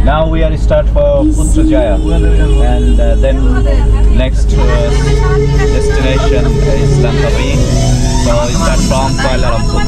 Now we are start for Putrajaya, and then next destination is Langkawi. So we start from Kuala Lumpur.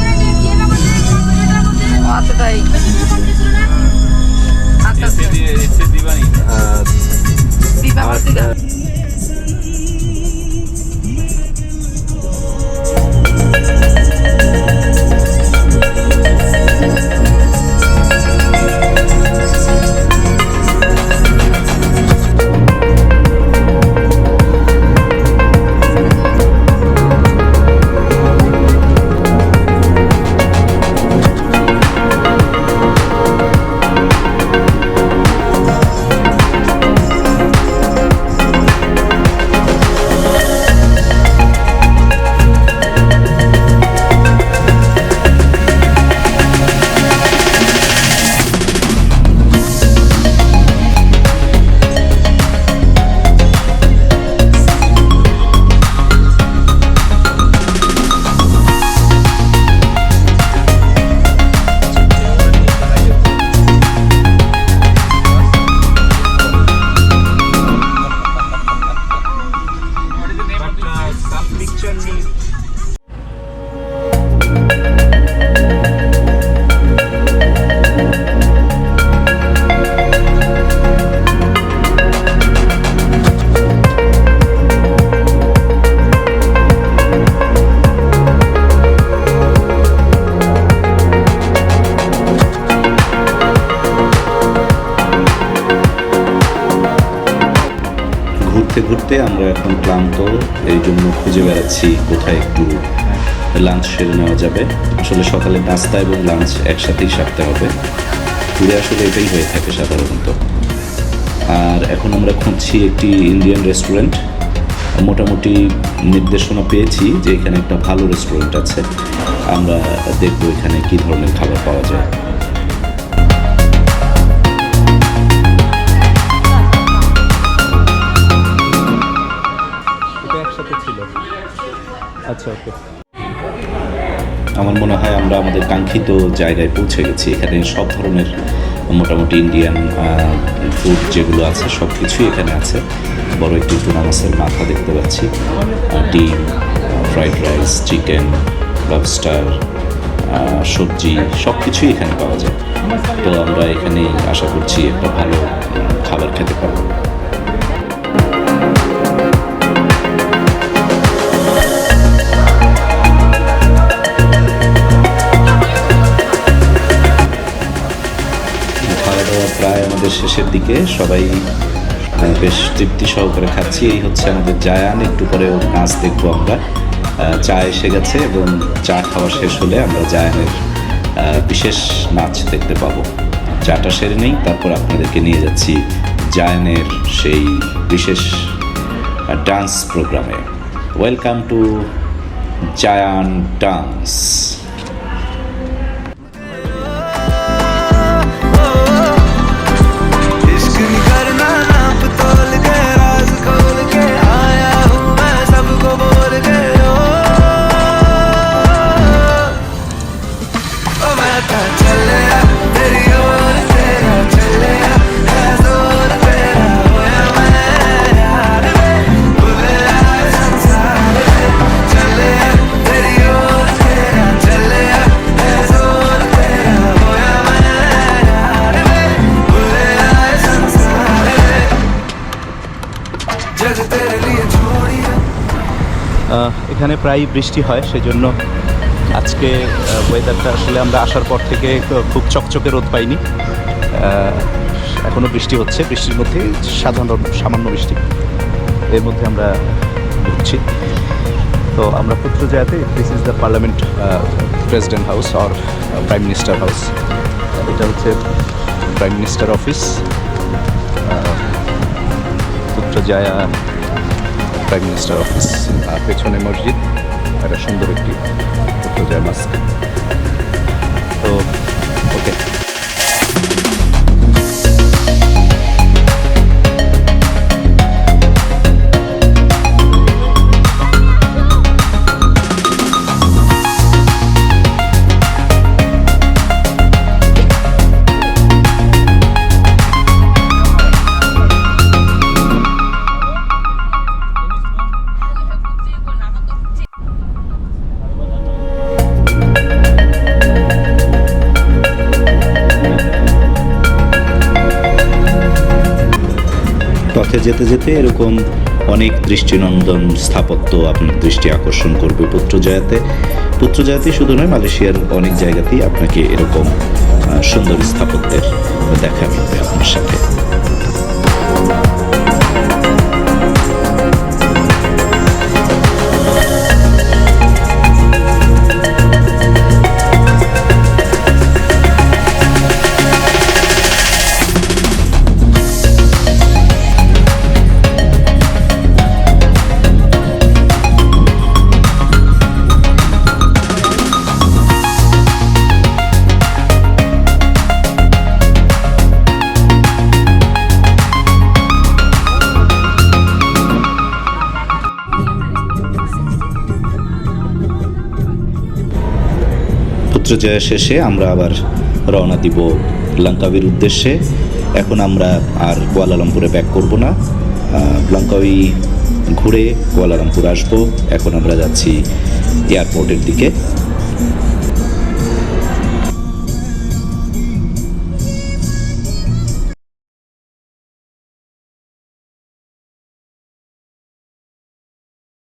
ঘুরতে আমরা এখন ক্লান্ত, এই জন্য খুঁজে বেড়াচ্ছি কোথায় একটু লাঞ্চ সেরে নেওয়া যাবে। আসলে সকালে নাস্তা এবং লাঞ্চ একসাথেই সারতে হবে, ঘুরে আসলে এটাই হয়ে থাকে সাধারণত। আর এখন আমরা খুঁজছি একটি ইন্ডিয়ান রেস্টুরেন্ট। মোটামুটি নির্দেশনা পেয়েছি যে এখানে একটা ভালো রেস্টুরেন্ট আছে, আমরা দেখবো এখানে কী ধরনের খাবার পাওয়া যায়। আচ্ছা, ওকে। আমার মনে হয় আমরা আমাদের কাঙ্ক্ষিত জায়গায় পৌঁছে গেছি। এখানে সব ধরনের মোটামুটি ইন্ডিয়ান ফুড যেগুলো আছে সব কিছুই এখানে আছে। বড় একটি টুনা মাছের মাথা দেখতে পাচ্ছি, ডিম, ফ্রাইড রাইস, চিকেন, লবস্টার, সবজি সব কিছুই এখানে পাওয়া যায়। তো আমরা এখানে আশা করছি একটা ভালো খাবার খেতে পারবো। প্রায় আমাদের শেষের দিকে, সবাই বেশ তৃপ্তি সহকারে খাচ্ছি। এই হচ্ছে আমাদের জায়ান, একটু পরেও নাচ দেখবো আমরা। চা এসে গেছে এবং চা খাওয়া শেষ হলে আমরা জায়ানের বিশেষ নাচ দেখতে পাবো। চাটা সেরে নেই, তারপর আপনাদেরকে নিয়ে যাচ্ছি জায়ানের সেই বিশেষ ডান্স প্রোগ্রামে। Welcome to Zayan dance. এখানে প্রায় বৃষ্টি হয়, সেজন্য আজকে ওয়েদারটা আসলে আমরা আসার পর থেকে খুব চকচকে রোদ পাইনি। এখনও বৃষ্টি হচ্ছে, বৃষ্টির মধ্যে সামান্য বৃষ্টি, এর মধ্যে আমরা ঘুরছি। তো আমরা পুত্রজায়াতে, this is the parliament president house or prime minister house. এটা হচ্ছে prime minister office, Putrajaya prime minister office. আর পেছনে মসজিদ, একটা সুন্দর একটি পুত্রজায়া মস্ক। তো ওকে, যেতে যেতে এরকম অনেক দৃষ্টিনন্দন স্থাপত্য আপনার দৃষ্টি আকর্ষণ করবে পুত্রজায়াতে শুধু নয়, মালয়েশিয়ার অনেক জায়গাতেই আপনাকে এরকম সুন্দর স্থাপত্যের দেখা মিলবে আপনার সাথে। পুত্রজয়া শেষে আমরা আবার রওনা দিব লাঙ্কাউইর উদ্দেশ্যে। এখন আমরা আর কুয়ালালামপুরে ব্যাক করব না, লাঙ্কাউই ঘুরে কুয়ালালামপুর আসবো। এখন আমরা যাচ্ছি এয়ারপোর্টের দিকে।